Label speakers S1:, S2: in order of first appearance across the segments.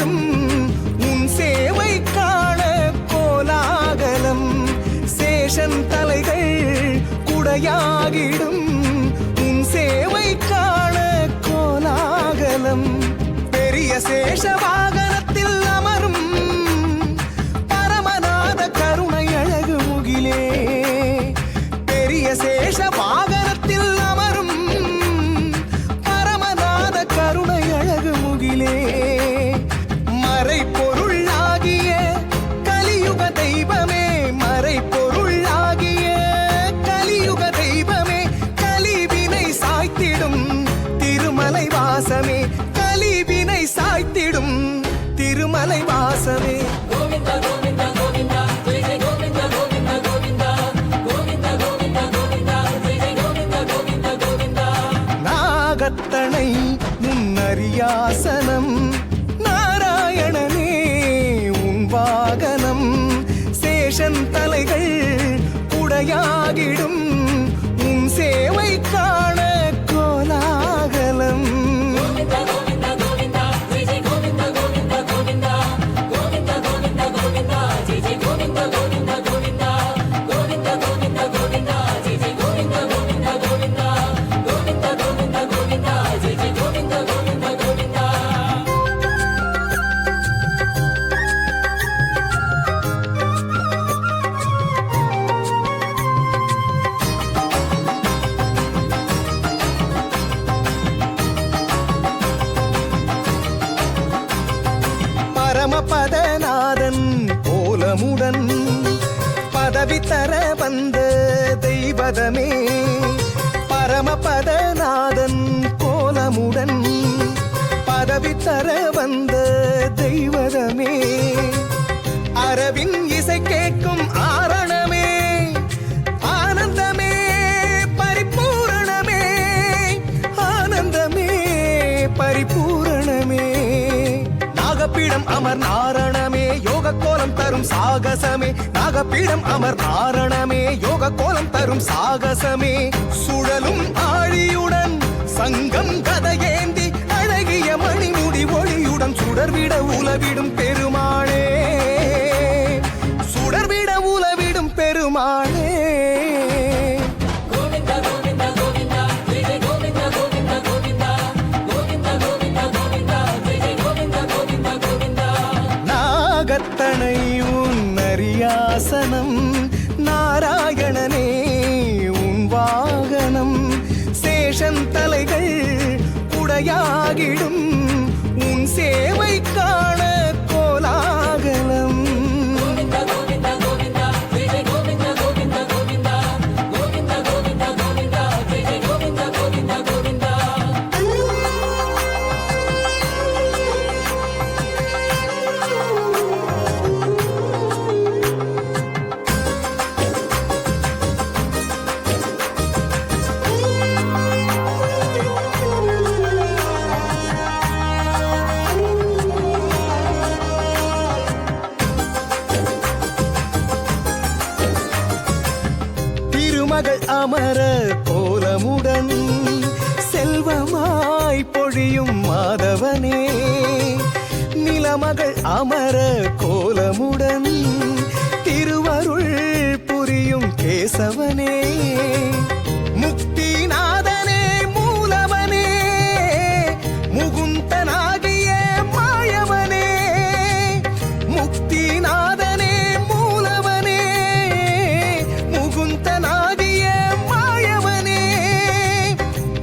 S1: குடையாகிடும் உன் சேவை காண கோலாகலம் சேஷன் தலைகள் குடையாகிடும் உன் சேவை காண கோலாகலம் பெரிய சேஷ வாகனத்தில் அமரும் பரமநாத கருணை அழகு முகிலே பெரிய சேஷ வாகனத்தில் அமரும் பரமநாத கருணை அழகு முகிலே மறை பொருளாகிய கலியுக தெய்வமே மறை பொருளாகிய கலியுக தெய்வமே கலிவினை சாய்த்திடும் திருமலை வாசமே கலிவினை சாய்த்திடும் திருமலை வாசமே
S2: கோவிந்தா கோவிந்தா கோவிந்தா ஜெய ஜெய கோவிந்தா கோவிந்தா கோவிந்தா கோவிந்தா கோவிந்தா கோவிந்தா ஜெய ஜெய கோவிந்தா கோவிந்தா கோவிந்தா
S1: நாகத்தனை முன்னறியாசனம் நாராயணனே உன் வாகனம் சேஷன் தலைகள் குடையாகிடும் உன் சேவை காண கோலாகலம்
S2: கோவிந்தா கோவிந்தா கோவிந்தா ஜெய ஜெய கோவிந்தா கோவிந்தா கோவிந்தா கோவிந்தா கோவிந்தா கோவிந்தா ஜெய ஜெய கோவிந்தா கோவிந்தா கோவிந்தா கோவிந்தா கோவிந்தா கோவிந்தா ஜெய ஜெய கோவிந்தா கோவிந்தா கோவிந்தா கோவிந்தா கோவிந்தா கோவிந்தா ஜெய ஜெய கோவிந்தா கோவிந்தா கோவிந்தா
S1: பரமபதநாதன் கோலமுடன் பதவி தர வந்த தெய்வதமே பரமபதநாதன் கோலமுடன் பதவி தர வந்த தெய்வதமே அரவின் இசை கேட்கும் ஆரணமே ஆனந்தமே பரிபூரணமே ஆனந்தமே பரிபூரணமே நாகப்பீடம் அமர் நாரணமே யோக கோலம் தரும் சாகசமே நாகப்பீடம் அமர் நாரணமே யோக கோலம் தரும் சாகசமே சுழலும் ஆழியுடன் சங்கம் கதையேந்தி அழகிய மணிமுடி ஒளியுடன் சுடர்விட உலவிடும் பெருமாளே சுடர்விட உலவிடும் பெருமாளே
S2: கோவிந்தா கோவிந்தா கோவிந்தா ஜெய ஜெய கோவிந்தா கோவிந்தா கோவிந்தா கோவிந்தா கோவிந்தா கோவிந்தா ஜெய ஜெய கோவிந்தா கோவிந்தா கோவிந்தா
S1: நாகத்தனை உன்னறியாசனம் நாராயணனே உன் வாகனம் சேஷன் தலைகள் குடையாகிடும் உன் சேவை காண கோலாகலம்
S2: கோவிந்தா கோவிந்தா கோவிந்தா ஜெய ஜெய கோவிந்தா கோவிந்தா கோவிந்தா கோவிந்தா கோவிந்தா கோவிந்தா ஜெய ஜெய கோவிந்தா கோவிந்தா கோவிந்தா
S1: திருமகள் அமர கோலமுடன் செல்வமாய் பொழியும் மாதவனே நிலமகள் அமர கோலமுடன் திருவருள் புரியும் கேசவனே முக்திநாதனே மூலவனே முகுந்தனாகிய மாயவனே முக்திநாதனே மூலவனே முகுந்தனாகிய மாயவனே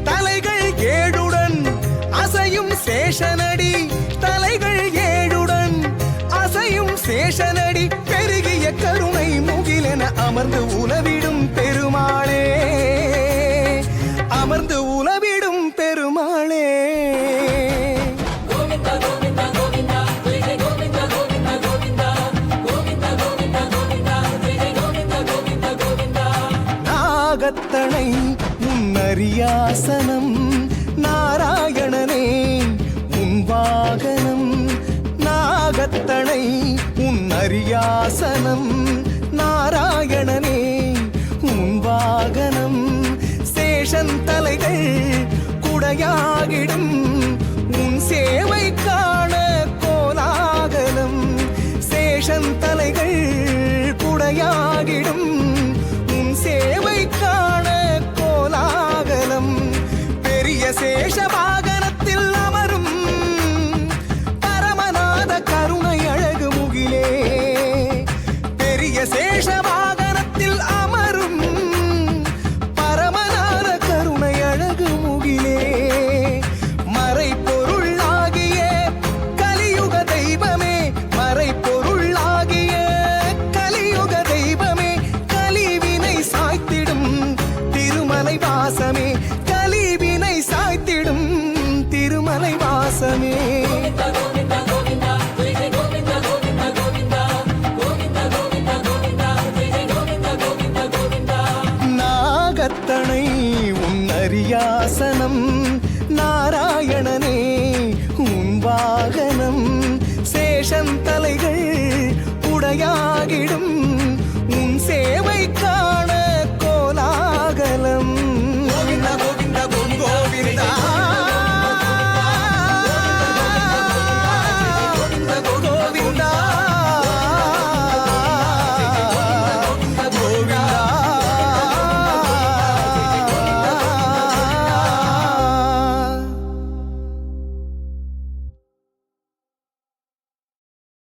S1: தலைகள் ஏழுடன் அசையும் சேஷனடி தலைகள் ஏழுடன் அசையும் சேஷனடி பெருகிய கருணை முகிலென அமர்ந்து உலவிடும் பெருமாளே அமர்ந்து உலவிடும் பெருமாளே
S2: கோவிந்தா கோவிந்தா கோவிந்தா ஜெய ஜெய கோவிந்தா கோவிந்தா கோவிந்தா கோவிந்தா கோவிந்தா கோவிந்தா ஜெய ஜெய கோவிந்தா கோவிந்தா கோவிந்தா
S1: நாகத்தனை முன்னறியாசனம் நாராயணனே உன் வாகனம் நாகத்தனை உன்னறியாசனம் நாராயணனே உன் வாகனம் சேஷன் தலைகள் குடையாகிடும் உன் சேவை காண